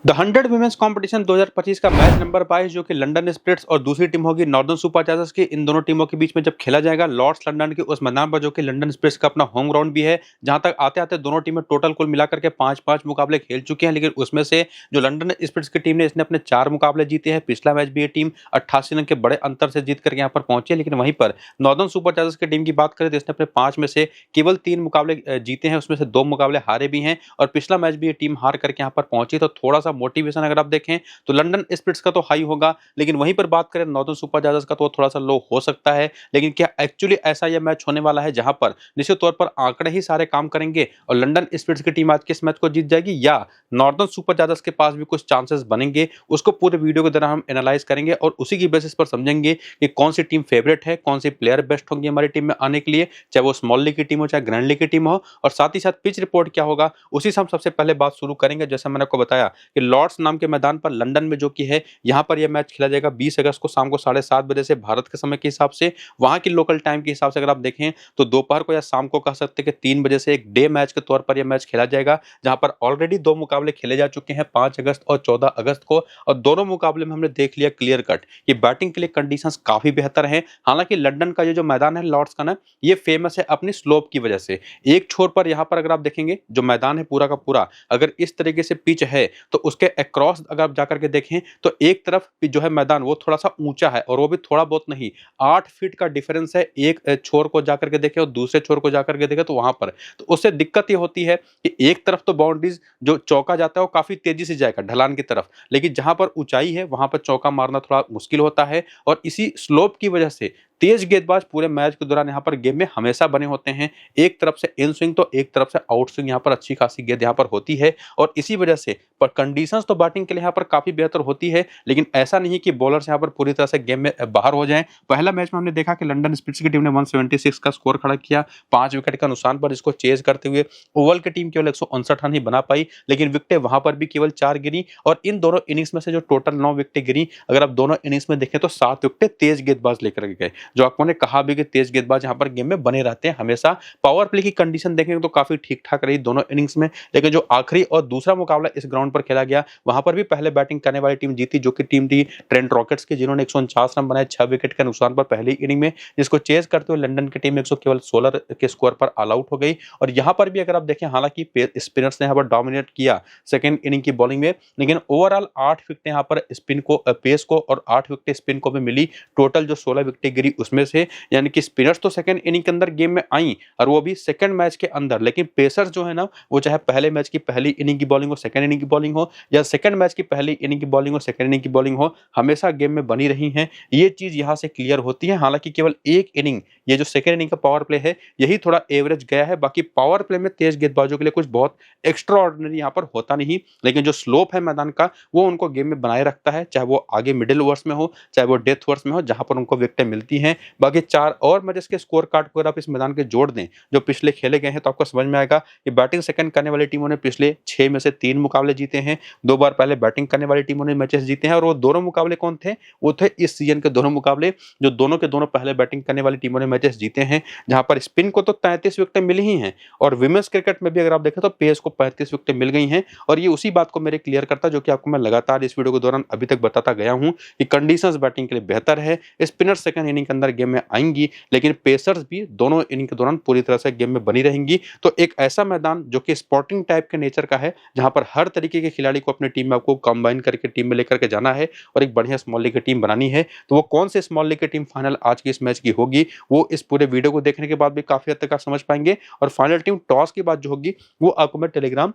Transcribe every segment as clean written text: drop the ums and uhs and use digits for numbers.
The 100 women's competition 2025 का match number 22 जो कि लंदन स्पिरिट्स और दूसरी टीम होगी नॉर्दर्न सुपरचार्जर्स की, इन दोनों टीमों के बीच में जब खेला जाएगा लॉर्ड्स लंदन के उस मैदान पर, जो कि लंदन स्पिरिट्स का अपना होम ग्राउंड भी है, जहां तक आते आते दोनों टीमें टोटल कुल मिलाकर के 5-5 मुकाबले खेल चुके हैं। लेकिन उसमें से जो लंदन स्पिरिट्स की टीम ने, इसने अपने 4 मुकाबले जीते हैं। पिछला मैच भी ये टीम 88 रन के बड़े अंतर से जीत करके यहाँ पर पहुंची है। लेकिन वहीं पर नॉर्दर्न सुपरचार्जर्स की टीम की बात करें तो इसने अपने 5 में से केवल 3 मुकाबले जीते हैं, उसमें से 2 मुकाबले हारे भी हैं और पिछला मैच भी ये टीम हार करके यहाँ पर पहुंची। तो थोड़ा सा मोटिवेशन अगर आप देखें तो लंदन स्पिरिट्स का तो हाई होगा, लेकिन वहीं पर बात करें नॉर्दर्न सुपरचार्जर्स का तो थोड़ा सा लो हो सकता है। लेकिन क्या एक्चुअली ऐसा यह मैच होने वाला है जहां पर निश्चित तौर पर आंकड़े ही सारे काम करेंगे और लंदन स्पिरिट्स की टीम आज के इस मैच को जीत जाएगी, या नॉर्दर्न सुपरचार्जर्स के पास भी कुछ चांसेस बनेंगे? उसको पूरे वीडियो के दौरान हम एनालाइज करेंगे और उसी की बेसिस पर समझेंगे कि कौन सी टीम फेवरेट है, कौन सी प्लेयर बेस्ट होंगी हमारी टीम में आने के लिए, चाहे वो स्मॉल लीग की टीम हो चाहे ग्रैंड लीग की टीम हो, और साथ ही साथ पिच रिपोर्ट क्या होगा उसी से हम सबसे पहले बात शुरू करेंगे। जैसा मैंने आपको बताया कि लॉर्ड्स नाम के मैदान पर लंदन में जो कि है, यहाँ पर यह मैच खेला जाएगा 20 अगस्त को शाम को 7:30 बजे से भारत के समय के हिसाब से। वहां की लोकल टाइम के हिसाब से अगर आप देखें तो दोपहर को या शाम को कह सकते हैं कि 3 बजे से एक डे मैच के तौर पर यह मैच खेला जाएगा, जहां पर ऑलरेडी 2 मुकाबले खेले जा चुके हैं 5 अगस्त और 14 अगस्त को, और दोनों मुकाबले में हमने देख लिया क्लियर कट कि बैटिंग के लिए कंडीशंस काफी बेहतर हैं। हालांकि लंदन का ये जो मैदान है लॉर्ड्स का ना, ये फेमस है अपनी स्लोप की वजह से। एक छोर पर यहाँ पर अगर आप देखेंगे जो मैदान है पूरा का पूरा, अगर इस तरीके से पिच है तो उसके अक्रॉस अगर आप जाकर के देखें तो एक तरफ जो है मैदान वो थोड़ा सा ऊंचा है, और वो भी थोड़ा बहुत नहीं, 8 फीट का डिफरेंस है। एक छोर को जाकर के देखें और दूसरे छोर को जाकर के देखें तो वहां पर तो उससे दिक्कत ये होती है कि एक तरफ तो बाउंड्रीज जो चौका जाता है वो काफी तेजी से जाएगा ढलान की तरफ, लेकिन जहां पर ऊंचाई है वहां पर चौका मारना थोड़ा मुश्किल होता है। और इसी स्लोप की वजह से तेज गेंदबाज पूरे मैच के दौरान यहाँ पर गेम में हमेशा बने होते हैं। एक तरफ से इन स्विंग तो एक तरफ से आउट स्विंग, यहाँ पर अच्छी खासी गेंद यहाँ पर होती है, और इसी वजह से पर कंडीशंस तो बैटिंग के लिए यहाँ पर काफी बेहतर होती है। लेकिन ऐसा नहीं कि बॉलर्स यहाँ पर पूरी तरह से गेम में बाहर हो जाएं। पहला मैच में हमने देखा कि लंदन स्पिरिट्स की टीम ने 176 का स्कोर खड़ा किया 5 विकेट का नुकसान पर, इसको चेज करते हुए ओवल की टीम केवल 159 रन ही बना पाई, लेकिन विकेटें वहां पर भी केवल 4 गिरी। और इन दोनों इनिंग्स में से जो टोटल 9 विकेटें गिरी, अगर आप दोनों इनिंग्स में देखें तो 7 विकेटें तेज गेंदबाज लेकर गए, जो आपको ने कहा भी कि तेज गेंदबाज यहाँ पर गेम में बने रहते हैं हमेशा। पावर प्ले की कंडीशन देखेंगे तो काफी ठीक ठाक रही दोनों इनिंग्स में, लेकिन जो आखिरी और दूसरा मुकाबला इस ग्राउंड पर खेला गया वहां पर भी पहले बैटिंग करने वाली टीम जीती, जो कि टीम थी ट्रेंट रॉकेट्स की, जिन्होंने 149 रन बनाए 6 विकेट के नुकसान पर पहली इनिंग में, जिसको चेज करते हुए लंदन की टीम 116 के स्कोर पर ऑल आउट हो गई। और यहां पर भी अगर आप देखें, हालांकि स्पिनर्स ने यहाँ पर डोमिनेट किया सेकेंड इनिंग की बॉलिंग में, लेकिन ओवरऑल 8 विकेटें यहाँ पर स्पिन को पेस को और 8 विकेटें स्पिन को भी मिली। टोटल जो 16 विकेटें गिरी उसमें से, यानी कि स्पिनर्स तो सेकंड इनिंग के अंदर गेम में आई और वो भी सेकंड मैच के अंदर, लेकिन पेसर्स जो है ना, वो चाहे पहले मैच की पहली इनिंग की बॉलिंग हो, सेकंड इनिंग की बॉलिंग हो, या सेकंड मैच की पहली इनिंग की बॉलिंग हो, सेकंड इनिंग की बॉलिंग हो, हमेशा गेम में बनी रही हैं। ये चीज यहां से क्लियर होती है। हालांकि केवल एक इनिंग, ये जो सेकंड इनिंग का पावर प्ले है, यही थोड़ा एवरेज गया है। बाकी पावर प्ले में तेज गेंदबाजों के लिए कुछ बहुत एक्स्ट्रा ऑर्डिनरी यहाँ पर होता नहीं, लेकिन जो स्लोप है मैदान का वो उनको गेम में बनाए रखता है, चाहे वो आगे मिडिल ओवर्स में हो चाहे वो डेथ ओवर्स में हो, जहां पर उनको विकेटें मिलती हैं। बाकी 4 और मैचेस के स्कोर कार्ड को अगर आप इस मैदान के जोड़ दें जो पिछले खेले गए हैं, तो आपको समझ में आएगा कि बैटिंग सेकंड करने वाली टीमों ने पिछले 6 में से 3 मुकाबले जीते हैं। 2 बार पहले बैटिंग करने वाली टीमों ने मैचेस जीते हैं, और वो दोनों मुकाबले कौन थे? वो थे इस सीजन के दोनों मुकाबले, जो दोनों के दोनों पहले बैटिंग करने वाली टीमों ने मैचेस जीते हैं, जहां पर स्पिन को तो 33 विकेटें मिली ही हैं, और विमेंस क्रिकेट में भी अगर आप देखें तो पेस को 35 विकेटें मिल गई हैं। और ये उसी बात को मेरे क्लियर करता, जो कि आपको मैं लगातार इस वीडियो के दौरान अभी तक बताता गया हूं कि कंडीशंस बैटिंग के लिए बेहतर है। स्पिनर सेकंड इनिंग के अंदर गेम में आएंगी, लेकिन पेसर्स भी दोनों इनिंग के दौरान पूरी तरह से गेम में बनी रहेंगी। तो एक ऐसा मैदान जो कि स्पोर्टिंग टाइप के नेचर का है, जहां पर हर तरीके के खिलाड़ी को अपनी टीम में आपको कंबाइन करके टीम में लेकर के जाना है और एक बढ़िया स्मॉल लीग की टीम बनानी है। तो वो कौन से स्मॉल लीग की टीम फाइनल आज की इस मैच की होगी, वो इस पूरे वीडियो को देखने के बाद भी काफी हद तक आप समझ पाएंगे। और फाइनल टीम टॉस की बात जो होगी वो आपको मैं टेलीग्राम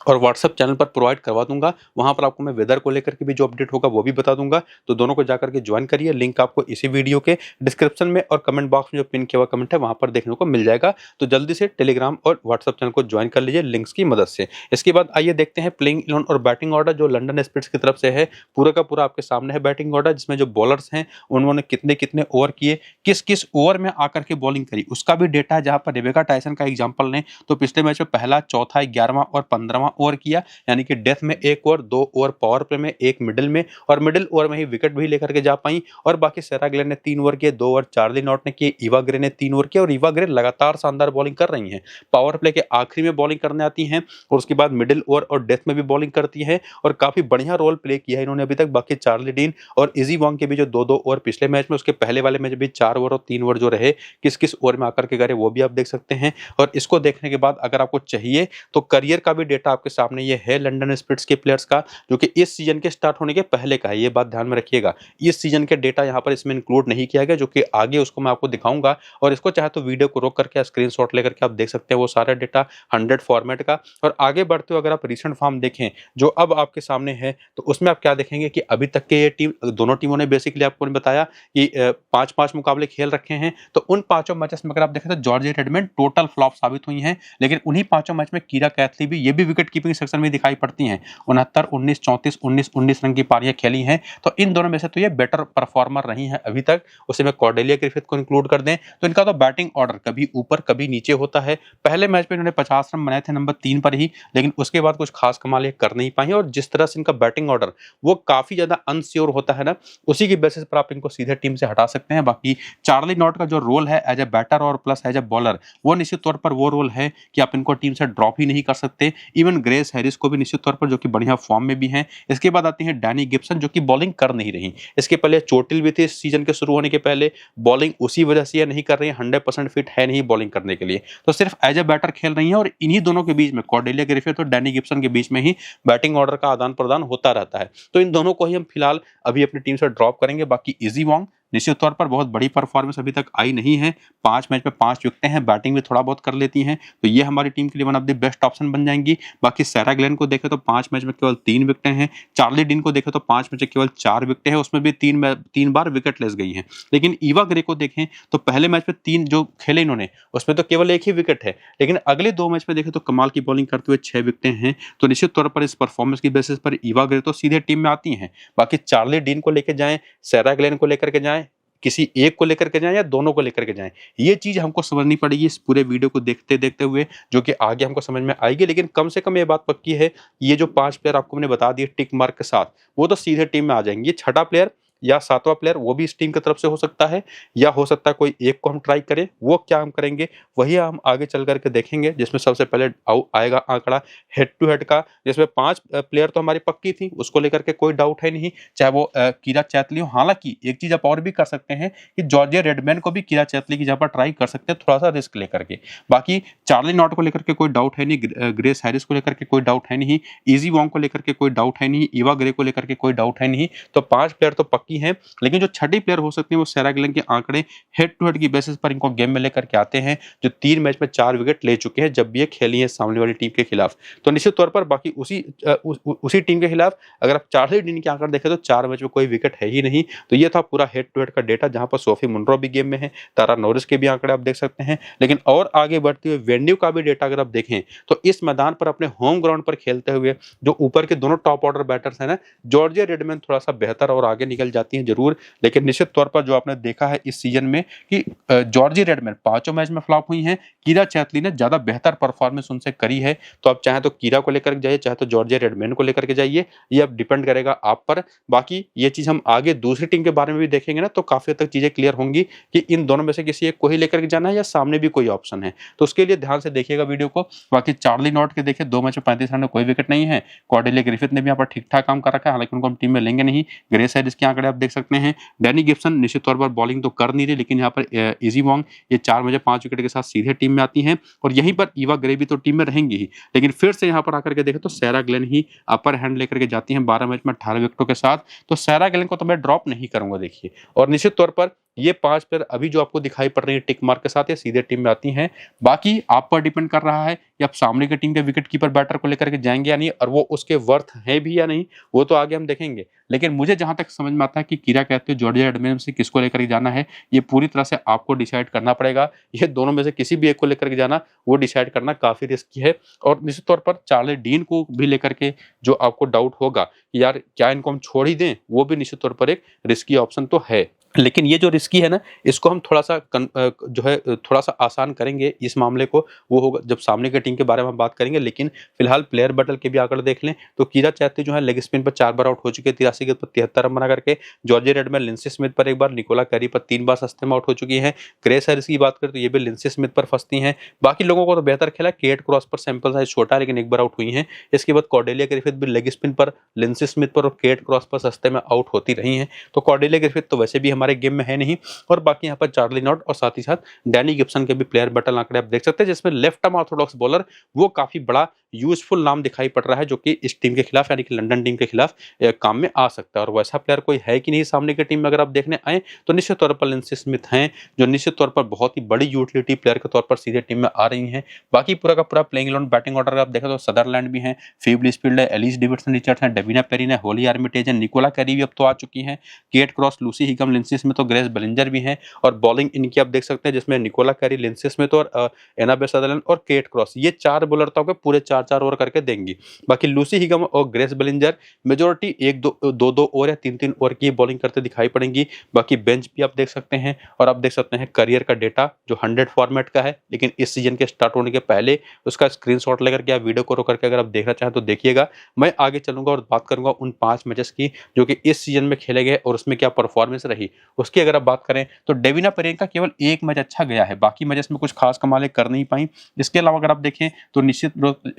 और व्हाट्सएप चैनल पर प्रोवाइड करवा दूंगा। वहां पर आपको मैं वेदर को लेकर के भी जो अपडेट होगा वो भी बता दूंगा, तो दोनों को जाकर के ज्वाइन करिए। लिंक आपको इसी वीडियो के डिस्क्रिप्शन में और कमेंट बॉक्स में जो पिन किया हुआ कमेंट है वहां पर देखने को मिल जाएगा। तो जल्दी से टेलीग्राम और व्हाट्सएप चैनल को ज्वाइन कर लीजिए लिंक्स की मदद से। इसके बाद आइए देखते हैं प्लेइंग 11 और बैटिंग ऑर्डर जो लंदन स्पिरिट्स की तरफ से है। पूरा का पूरा आपके सामने है बैटिंग ऑर्डर, जिसमें जो बॉलर्स हैं उन्होंने कितने कितने ओवर किए, किस किस ओवर में आकर के बॉलिंग करी, उसका भी डेटा है। जहां पर रेबेका टाइसन का एग्जाम्पल लें तो पिछले मैच में पहला, चौथा, 11वां और 15वां ओवर किया, यानी कि डेथ में 1 ओवर, 2 ओवर पावर प्ले में, 1 मिडिल में, और मिडिल ओवर में ही विकेट भी लेकर के जा पाई। और बाकी सारा ग्लेन ने 3 ओवर किए, 2 ओवर चार्ली नॉट ने किए, ईवा ग्रे ने 3 ओवर किए, और ईवा ग्रे लगातार शानदार बॉलिंग कर रही हैं। पावर प्ले के आखिरी में बॉलिंग करने आती हैं और उसके बाद मिडिल ओवर और डेथ में भी बॉलिंग करती है, और काफी बढ़िया रोल प्ले किया है इन्होंने अभी तक। बाकी चार्ली डीन और इजी वॉन्ग के भी जो 2-2 ओवर पिछले मैच में, उसके पहले वाले मैच भी 4 ओवर और 3 ओवर जो रहे, किस किस ओवर में आकर के गए वो भी आप देख सकते हैं। और इसको देखने के बाद अगर आपको चाहिए तो करियर का भी डेटा आपके सामने ये है लंदन स्पिरिट्स के प्लेयर्स का, जो कि इस सीजन के स्टार्ट होने के पहले का है, ये बात ध्यान में रखिएगा। इस सीजन के डेटा यहाँ पर इसमें इंक्लूड नहीं किया गया, जो कि आगे उसको मैं आपको दिखाऊंगा, और इसको चाहे तो वीडियो को रोक करके स्क्रीनशॉट लेकर के आप देख सकते हैं वो सारा डेटा 100 फॉर्मेट का। और आगे बढ़ते हुए अगर आप रिसेंट फॉर्म देखें जो अब आपके सामने है, तो उसमें आप क्या देखेंगे कि अभी तक के ये टीम, दोनों टीमों ने बेसिकली आपको बताया कि 5-5 मुकाबले खेल रखे हैं, तो उन 5 मैचेस में अगर आप देखें तो जॉर्जिया रेडमैन टोटल फ्लॉप साबित हुई हैं। लेकिन उन्हीं 5 मैच में कीरा कैथली भी, ये भी विकेट कीपिंग सेक्शन में दिखाई पड़ती हैं। 69, 19, 34, 19, 19 रन की पारियां खेली हैं, तो इन दोनों में से तो ये बेटर परफॉर्मर रही हैं अभी तक। उसे में कॉर्डेलिया ग्रिफिथ को इंक्लूड कर दें तो इनका तो बैटिंग ऑर्डर कभी ऊपर कभी नीचे होता है। पहले मैच में इन्होंने 50 रन बनाए थे नंबर 3 पर ही, लेकिन उसके बाद कुछ खास कमाल ये कर नहीं पाई। और जिस तरह से इनका बैटिंग ऑर्डर वो काफी ज्यादा अनश्योर होता है ना, उसी की बेसिस पर आप इनको सीधे टीम से हटा सकते हैं। बाकी चार्ली नॉट का जो रोल है एज ए बैटर और प्लस एज ए बॉलर, वो निश्चित तौर पर वो रोल है कि आप इनको टीम से ड्रॉप ही नहीं कर सकते। इवन ग्रेस हैरिस को भी निश्चित तौर पर, जो कि बढ़िया फॉर्म में भी हैं। इसके बाद आती है डैनी गिब्सन, जो कि बॉलिंग कर नहीं रही। इसके पहले चोटिल भी थे इस सीजन के शुरू होने के पहले, बॉलिंग उसी वजह से ये नहीं कर रही है, 100% फिट है नहीं बॉलिंग करने के लिए, तो सिर्फ एज ए बैटर खेल रही है। और इन्हीं दोनों के बीच में, कॉर्डेलिया ग्रिफिथ और डैनी गिब्सन के बीच में ही बैटिंग ऑर्डर का आदान प्रदान होता रहता है। तो इन दोनों को ही हम फिलहाल अभी अपनी टीम से ड्रॉप करेंगे। बाकी इजी वॉन्ग निश्चित तौर पर बहुत बड़ी परफॉर्मेंस अभी तक आई नहीं है, 5 मैच में 5 विकेटें हैं, बैटिंग भी थोड़ा बहुत कर लेती हैं, तो ये हमारी टीम के लिए one of the best option बन जाएंगी। बाकी सारा ग्लेन को देखें तो 5 मैच में केवल 3 विकेटें हैं। चार्ली डीन को देखें तो 5 मैच में केवल 4 विकेटें हैं, उसमें भी 3 बार विकेट लेस गई हैं। लेकिन ईवा ग्रे को देखें तो पहले मैच में 3 जो खेले इन्होंने, उसमें तो केवल 1 ही विकेट है, लेकिन अगले 2 मैच में देखें तो कमाल की बॉलिंग करते हुए 6 विकेटें हैं। तो निश्चित तौर पर इस परफॉर्मेंस की बेसिस पर ईवा ग्रे तो सीधे टीम में आती हैं। बाकी चार्ली डीन को लेकर जाएं, सारा ग्लेन को लेकर के जाएं, किसी एक को लेकर के जाएं या दोनों को लेकर के जाएं, ये चीज हमको समझनी पड़ेगी इस पूरे वीडियो को देखते देखते हुए, जो कि आगे हमको समझ में आएगी। लेकिन कम से कम ये बात पक्की है, ये जो 5 प्लेयर आपको मैंने बता दिए टिक मार्क के साथ, वो तो सीधे टीम में आ जाएंगे। 6ठा प्लेयर या 7वां प्लेयर वो भी इस टीम की तरफ से हो सकता है, या हो सकता है कोई एक को हम ट्राई करें। वो क्या हम करेंगे वही हम आगे चल करके देखेंगे, जिसमें सबसे पहले आएगा आंकड़ा हेड टू हेड का, जिसमें 5 प्लेयर तो हमारी पक्की थी, उसको लेकर के कोई डाउट है नहीं, चाहे वो कीरा चैतली हो। हालांकि एक चीज आप और भी कर सकते हैं कि जॉर्जिया रेडमैन को भी कीरा चैतली की जगह पर ट्राई कर सकते हैं, थोड़ा सा रिस्क लेकर के। बाकी चार्ली नॉट को लेकर के कोई डाउट है नहीं, ग्रेस हैरिस को लेकर के कोई डाउट है नहीं, इजी वॉन्ग को लेकर के कोई डाउट है नहीं, ईवा ग्रे को लेकर के कोई डाउट है नहीं। तो 5 प्लेयर तो पक्की हैं, लेकिन जो 6ठी प्लेयर हो सकती है वो सारा ग्लेन के आंकड़े हेड टू हेड की बेसिस पर इनको गेम में लेकर के आते हैं, जो 3 मैच में 4 विकेट ले चुके हैं जब भी ये खेली है सामने वाली टीम के खिलाफ। तो निश्चित तौर पर बाकी उसी टीम के खिलाफ अगर आप चार्ली डीन के आंकड़े देखें तो 4 मैच में कोई विकेट है ही नहीं। तो ये था पूरा हेड टू हेड का डेटा, जहां पर सोफी मुनरो भी गेम में है, तारा नॉरिस के भी आंकड़े आप देख सकते हैं। लेकिन और आगे बढ़ते हुए वेन्यू का भी डेटा अगर आप देखें तो इस मैदान पर अपने होम ग्राउंड पर खेलते हुए जो ऊपर के दोनों टॉप ऑर्डर बैटर्स हैं ना, जॉर्जिया रेडमैन थोड़ा सा बेहतर और आगे निकल जाती हैं जरूर। लेकिन निश्चित तौर पर जो आपने देखा है इस सीजन में कि जॉर्जिया रेडमैन 5 मैच में फ्लॉप हुई हैं, कीरा चैतली ने ज्यादा बेहतर परफॉर्मेंस उनसे करी है। तो आप चाहे तो कीरा को लेकर जाइए, चाहे तो जॉर्जिया रेडमैन को लेकर के जाइए, ये अब डिपेंड करेगा आप पर। बाकी ये चीज हम आगे दूसरी टीम के बारे में भी देखेंगे ना, तो काफी हद तक चीजें क्लियर होंगी कि इन दोनों में से किसी एक को ही लेकर के जाना है या सामने भी कोई ऑप्शन है। तो उसके लिए ध्यान से देखिएगा वीडियो को। बाकी चार्ली नॉट के देखिए 2 मैच में 35 रन में कोई विकेट नहीं है। कॉर्डेलिया ग्रिफिथ ने भी यहाँ पर ठीक ठाक काम कर रखा है, हालांकि उनको हम टीम में लेंगे नहीं। ग्रेस हैरिस के आंकड़े आप देख सकते हैं। डैनी गिब्सन निश्चित तौर पर बॉलिंग तो कर नहीं रही, लेकिन यहाँ पर इजी वॉन्ग ये 4 मैच 5 विकेट के साथ सीधे टीम में आती हैं। और यहीं पर ईवा ग्रे भी तो टीम में रहेंगी ही, लेकिन फिर से यहाँ पर आकर के देखें तो सारा ग्लेन ही अपर हैंड लेकर के जाती हैं 12 मैच में 18 विकेटों के साथ। तो सारा ग्लेन को तो मैं ड्रॉप नहीं करूंगा देखिए। और निश्चित तौर पर ये 5 प्लेयर अभी जो आपको दिखाई पड़ रही है टिक मार्क के साथ, ये सीधे टीम में आती हैं। बाकी आप पर डिपेंड कर रहा है कि आप सामने की टीम के विकेट कीपर बैटर को लेकर के जाएंगे या नहीं, और वो उसके वर्थ है भी या नहीं, वो तो आगे हम देखेंगे। लेकिन मुझे जहां तक समझ में आता है कि कीरा कहते हैं जॉर्जिया रेडमैन से किसको लेकर के जाना है, ये पूरी तरह से आपको डिसाइड करना पड़ेगा। ये दोनों में से किसी भी एक को लेकर के जाना, वो डिसाइड करना काफी रिस्की है। और निश्चित तौर पर चार्ली डीन को भी लेकर के जो आपको डाउट होगा कि यार क्या इनको हम छोड़ ही दें, वो भी निश्चित तौर पर एक रिस्की ऑप्शन तो है। लेकिन ये जो रिस्की है ना, इसको हम थोड़ा-सा जो है थोड़ा-सा आसान करेंगे इस मामले को, वो होगा जब सामने की टीम के बारे में हम बात करेंगे। लेकिन फिलहाल प्लेयर बैटल के भी आंकड़े देख लें तो कीरा चैत्री जो है लेग स्पिन पर 4 बार आउट हो चुके हैं, 83 गेंद पर 73 रन बना करके। जॉर्जी रेडमैन लिंसी स्मिथ पर 1 बार, निकोला कैरी पर 3 बार सस्ते में आउट हो चुकी हैं। ग्रेस हैरिस की बात करें तो ये भी लिंसी स्मिथ पर फँसती हैं। बाकी लोगों को तो बेहतर खेला, केट क्रॉस पर सैंपल साइज़ छोटा है लेकिन 1 बार आउट हुई हैं। इसके बाद कॉर्डेलिया ग्रिफिथ भी लेग स्पिन पर लिंसी स्मिथ पर और केट क्रॉस पर सस्ते में आउट होती रही हैं। तो कॉर्डेलिया ग्रिफिथ तो वैसे भी हमारे गेम में है नहीं। और बाकी यहाँ पर चार्ली नॉट और साथ ही साथ डैनी गिब्सन के भी प्लेयर बैटल आंकड़े आप देख सकते हैं, जिसमें लेफ्ट आर्म ऑर्थोडॉक्स बॉलर वो काफी बड़ा यूजफुल नाम दिखाई पड़ रहा है, जो कि इस टीम के खिलाफ यानी कि लंदन टीम के खिलाफ काम में आ सकता है। और वैसा प्लेयर कोई है कि नहीं सामने की टीम में अगर आप देखने आए तो निश्चित तौर पर लिंसी स्मिथ हैं, जो निश्चित तौर पर बहुत ही बड़ी यूटिलिटी प्लेयर के तौर पर सीधे टीम में आ रही हैं। बाकी पूरा का पूरा प्लेइंग इलेवन बैटिंग ऑर्डर आप देखें तो सदरलैंड भी है, फीब लिचफील्ड है, एलिस डेविडसन रिचर्ड्स है, डेविना पेरिन है, होली आर्मिटेज है, निकोला कैरी भी अब तो आ चुकी हैं, Kate Cross, Lucy Higham, Linsey Smith और ग्रेस बेलिंजर भी हैं। और बॉलिंग इनकी आप देख सकते हैं, जिसमें निकोला कैरी, लिंसी स्मिथ और एनाबे सदरलैंड और केट क्रॉस, ये 4 बॉलर तो आपको पूरे 4-4 ओवर करके देंगी। बाकी लूसी हिगम और ग्रेस बेलिंजर मेजोरिटी 1-2 ओवर या 3-3 ओवर की बॉलिंग करते दिखाई पड़ेंगी। बाकी बेंच भी आप देख सकते हैं और आप देख सकते हैं करियर का डेटा जो 100 फॉर्मेट का है, लेकिन इस सीजन के स्टार्ट होने के पहले उसका स्क्रीनशॉट लेकर के आप वीडियो को रोक करके अगर आप देखना चाहें तो देखिएगा। मैं आगे चलूंगा और बात करूंगा उन 5 मैचेस की जो कि इस सीजन में खेले गए और उसमें क्या परफॉर्मेंस रही उसकी। अगर आप बात करें तो डेविना पेरेन का केवल 1 मैच अच्छा गया है, बाकी मैचेस में कुछ खास कमालें कर नहीं पाई। इसके अलावा अगर आप देखें तो निश्चित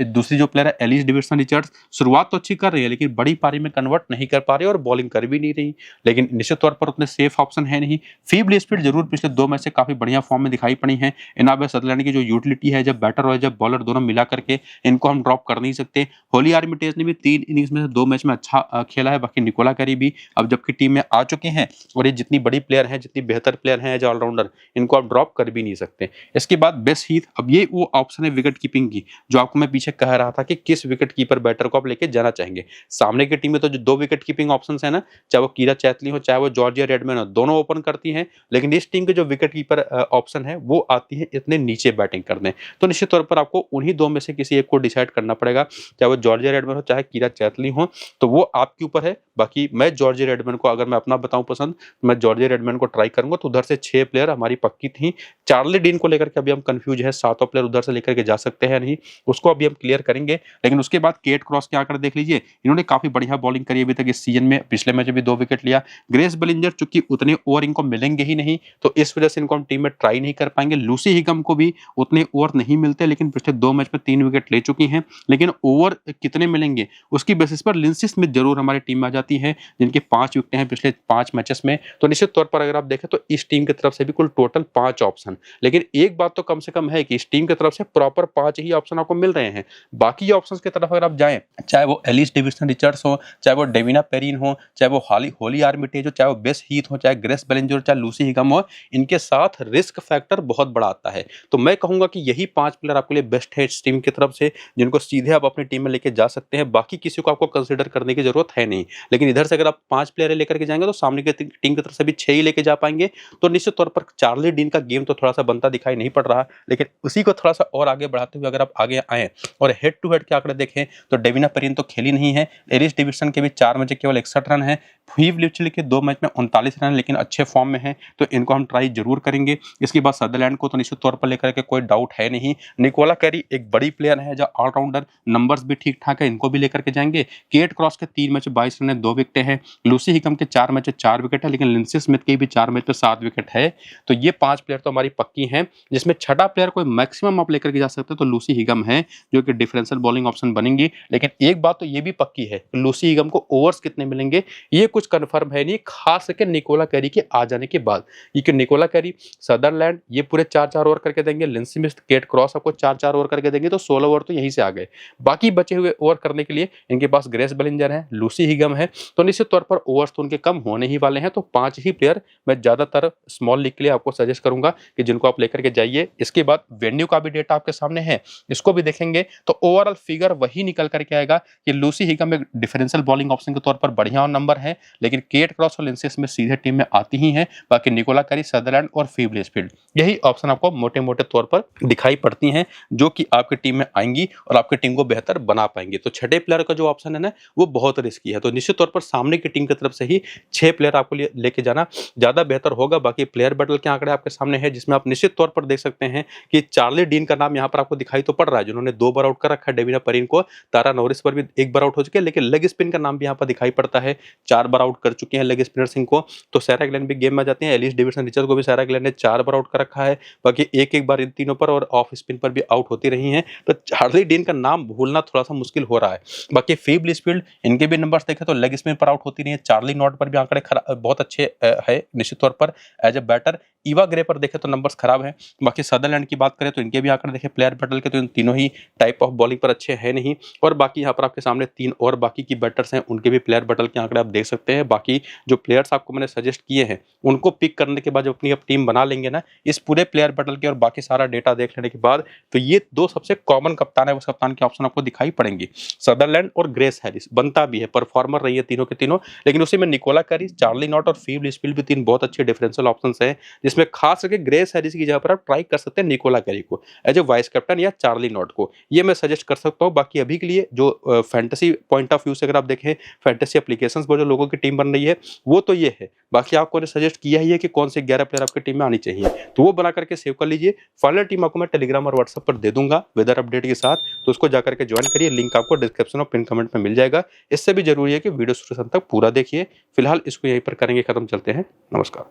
दूसरी जो प्लेयर है एलिस डेविडसन रिचर्ड्स, शुरुआत तो अच्छी कर रही है लेकिन बड़ी पारी में कन्वर्ट नहीं कर पा रही और बॉलिंग कर भी नहीं रही, लेकिन निश्चित तौर पर उतने सेफ ऑप्शन है नहीं। फीब लिचफील्ड जरूर पिछले 2 मैच से काफी बढ़िया फॉर्म में दिखाई पड़ी है। एनाबे सदरलैंड की जो यूटिलिटी है, जब बैटर और जब बॉलर दोनों मिला करके, इनको हम ड्रॉप कर नहीं सकते। होली आर्मिटेज ने भी 3 इनिंग्स में से 2 मैच में अच्छा खेला है। बाकी निकोला कैरी भी अब जबकि टीम में आ चुके हैं और ये जितनी बड़ी प्लेयर है, जितनी बेहतर प्लेयर है एज ऑलराउंडर, इनको आप ड्रॉप कर भी नहीं सकते। इसके बाद बेस हीथ, अब ये वो ऑप्शन है विकेट कीपिंग की जो आपको मैं पीछे कह रहा था कि किस विकेट कीपर बैटर को आप लेके जाना चाहेंगे। सामने की टीम में तो जो 2 विकेट कीपिंग ऑप्शंस है ना, चाहे वो कीरा चैतली हो चाहे वो जॉर्जिया रेडमैन हो, दोनों ओपन करती हैं, लेकिन इस टीम के जो विकेट कीपर ऑप्शन है वो आती है इतने नीचे बैटिंग करने। तो निश्चित तौर पर आपको उन्हीं 2 में से किसी एक को डिसाइड करना पड़ेगा, चाहे वो जॉर्जिया रेडमैन हो चाहे कीरा चैतली हो, तो वो आपके ऊपर है। बाकी मैं जॉर्जिया रेडमैन को, अगर मैं अपना बताऊं पसंद, मैं जॉर्जिया रेडमैन को ट्राई करूंगा। तो उधर से 6 प्लेयर हमारी पक्की थी। चार्ली डीन को लेकर के अभी हम कंफ्यूज है, 7वां प्लेयर उधर से लेकर के जा सकते हैं नहीं, उसको अभी हम क्लियर करेंगे। लेकिन उसके बाद केट क्रॉस के आंकड़े देख लीजिए, इन्होंने काफी बढ़िया बॉलिंग करी अभी तक इस सीजन में, पिछले मैच में भी 2 विकेट लिया। ग्रेस बेलिंजर चूंकि उतने ओवर इनको मिलेंगे ही नहीं, तो इस वजह से इनको हम टीम में ट्राई नहीं कर पाएंगे। लूसी हिगम को भी उतने ओवर नहीं मिलते, लेकिन पिछले 2 मैच में 3 विकेट ले चुकी हैं। लेकिन ओवर कितने मिलेंगे उसकी बेसिस पर लिंसी स्मिथ जरूर हमारी टीम में आ जाती है, जिनके 5 विकेटें हैं पिछले 5 मैचेस में। तो निश्चित तौर पर अगर आप देखें तो इस टीम की तरफ से भी कुल टोटल 5 ऑप्शन, लेकिन एक बात तो कम से कम है कि इस टीम की तरफ से प्रॉपर 5 ही ऑप्शन आपको मिल रहे हैं। बाकी ऑप्शंस की तरफ अगर आप जाएं, चाहे वो एलिस डेविडसन रिचर्ड्स हो, चाहे वो डेविना पेरिन हो, चाहे वो होली आर्मिटेज हो, चाहे वो बेस हीथ हो, चाहे ग्रेस बेलिंजर, चाहे लूसी हिगम हो, इनके साथ रिस्क फैक्टर बहुत बड़ा आता है। तो मैं कहूंगा कि यही 5 प्लेयर आपके लिए बेस्ट है इस टीम की तरफ से, जिनको सीधे आप अपनी टीम में लेके जा सकते हैं। बाकी किसी को आपको कंसिडर करने की जरूरत है नहीं। लेकिन इधर से अगर आप 5 प्लेयर लेकर के जाएंगे तो सामने की टीम की तरफ से भी 6 ही लेके जा पाएंगे। तो निश्चित तौर पर चार्ली डीन का गेम तो थोड़ा सा बनता दिखाई नहीं पड़ रहा, लेकिन उसी को थोड़ा सा और आगे बढ़ाते हुए अगर आप आगे आए और हेड टू हेड के आंकड़े देखें तो डेविना पेरिन तो खेली नहीं है। एरिस डेविडसन के भी 4 मैच केवल 61 रन है। फीब लिचफील्ड के 2 मैच में 39 रन, लेकिन अच्छे फॉर्म में है, तो इनको हम ट्राई जरूर करेंगे। इसके बाद सदरलैंड को तो निश्चित तौर पर लेकर के कोई डाउट है नहीं। निकोला कैरी एक बड़ी प्लेयर है जो ऑलराउंडर, नंबर्स भी ठीक ठाक है, इनको भी लेकर के जाएंगे। केट क्रॉस के 3 मैच 22 रन है, 2 विकेट है। लूसी हिगम के 4 मैच 4 विकेट है, लेकिन लिंसी स्मिथ के भी 4 मैच पे 7 विकेट है। तो ये 5 प्लेयर तो हमारी पक्की हैं, जिसमें छठा प्लेयर कोई मैक्सिमम आप लेकर के जा सकते हैं तो लूसी हिगम है, जो कि डिफरेंशियल बॉलिंग ऑप्शन बनेंगी। लेकिन एक बात तो ये भी पक्की है, लूसी हिगम को ओवर्स कितने मिलेंगे ये कुछ कंफर्म है नहीं, खास करके निकोला कैरी के आ जाने के बाद। क्योंकि निकोला कैरी, सदरलैंड ये पूरे 4-4 ओवर करके देंगे, लिंसी स्मिथ, केट क्रॉस आपको 4-4 ओवर करके देंगे, तो 16 ओवर तो यहीं से आ गए। बाकी बचे हुए ओवर करने के लिए इनके पास ग्रेस बेलिंजर है, लूसी हिगम है, तो निश्चित तौर पर ओवर्स तो उनके कम होने ही वाले हैं। तो 5 ही प्लेयर मैं ज्यादातर स्मॉल लीग के लिए आपको सजेस्ट करूंगा कि जिनको आप लेकर के जाइए। इसके बाद वेन्यू का भी डेटा आपके सामने है, इसको भी देखेंगे तो ओवरऑल फिगर वही निकल करके आएगा कि लूसी हिगम एक डिफरेंशियल बॉलिंग ऑप्शन के तौर पर बढ़िया नंबर है, लेकिन केट क्रॉस और लिंसेस में सीधे टीम में आती ही हैं। बाकी निकोला कैरी, सदरलैंड और फीव लिचफील्ड, यही ऑप्शन आपको मोटे मोटे तौर पर दिखाई पड़ती हैं जो कि आपकी टीम में आएंगी और आपकी टीम को बेहतर बना पाएंगे। तो छठे प्लेयर का जो ऑप्शन है ना, वो बहुत रिस्की है। तो निश्चित तौर पर सामने की टीम की तरफ से ही 6 प्लेयर आपको लेके जाना ज्यादा बेहतर होगा। बाकी प्लेयर बैटल के आंकड़े आपके सामने है, जिसमें आप निश्चित तौर पर देख सकते हैं कि चार्ली डीन का नाम यहाँ पर आपको दिखाई तो पड़ रहा है, जिन्होंने 2 बार आउट कर रखा है डेविना परिन को। तारा नॉरिस पर भी 1 बार आउट हो चुके हैं, लेकिन लेग स्पिन का नाम भी यहाँ पर दिखाई पड़ता है, 4 बार आउट कर चुके हैं लेग स्पिनर सिंह को। तो सारा ग्लेन भी गेम में जाते हैं। एलिस डेविडसन रिचर्ड को भी सारा ग्लेन ने 4 बार आउट कर रखा है, बाकी एक बार इन तीनों पर और ऑफ स्पिन पर भी आउट होती रही हैं। तो चार्ली डीन का नाम भूलना थोड़ा सा मुश्किल हो रहा है। बाकी फीव लिचफील्ड, इनके भी नंबर्स देखें तो लेग स्पिन पर आउट होती रही है। चार्ली नॉट पर भी आंकड़े बहुत अच्छे है निश्चित तौर पर एज ए बैटर। ईवा ग्रे पर देखें तो नंबर्स खराब हैं। बाकी सदरलैंड की बात करें तो इनके भी आंकड़े देखें प्लेयर बैटल के, तो इन तीनों ही टाइप ऑफ बॉलिंग पर अच्छे हैं नहीं। और बाकी यहाँ पर आपके सामने 3 और बाकी की बैटर्स हैं, उनके भी प्लेयर बैटल के आंकड़े आप देख सकते हैं। बाकी जो प्लेयर्स आपको मैंने सजेस्ट किए हैं, उनको पिक करने के बाद जब अपनी टीम बना लेंगे ना, इस पूरे प्लेयर बैटल के और बाकी सारा डेटा देख लेने के बाद, तो ये 2 सबसे कॉमन कप्तान है, उस कप्तान के ऑप्शन आपको दिखाई पड़ेंगे। सदरलैंड और ग्रेस हैरिस बनता भी है, परफॉर्मर रही है तीनों के तीनों, लेकिन उसी में निकोला कैरी, चार्ली नॉट और फीव लिचफील्ड भी 3 बहुत अच्छे डिफरेंशियल ऑप्शंस हैं, जिसमें खास करके ग्रेस हैरिस की जगह पर आप ट्राई कर सकते हैं निकोला कैरी को एज ए वाइस कैप्टन या चार्ली नॉट को, ये मैं सजेस्ट कर सकता हूँ। बाकी अभी के लिए जो फैंटेसी पॉइंट ऑफ व्यू से अगर आप देखें, फैंटेसी एप्लीकेशंस पर जो लोगों की टीम बन रही है वो तो ये है। बाकी आपको सजेस्ट किया ही है कि कौन से 11 प्लेयर आपकी टीम में आनी चाहिए, तो वो बना करके सेव कर लीजिए। फाइनल टीम आपको मैं टेलीग्राम और व्हाट्सएप पर दे दूंगा वेदर अपडेट के साथ, तो उसको जाकर के ज्वाइन करिए। लिंक आपको डिस्क्रिप्शन और पिन कमेंट में मिल जाएगा। इससे भी जरूरी है कि वीडियो शुरू तक पूरा देखिए। फिलहाल इसको यहीं पर करेंगे खत्म, चलते हैं, नमस्कार।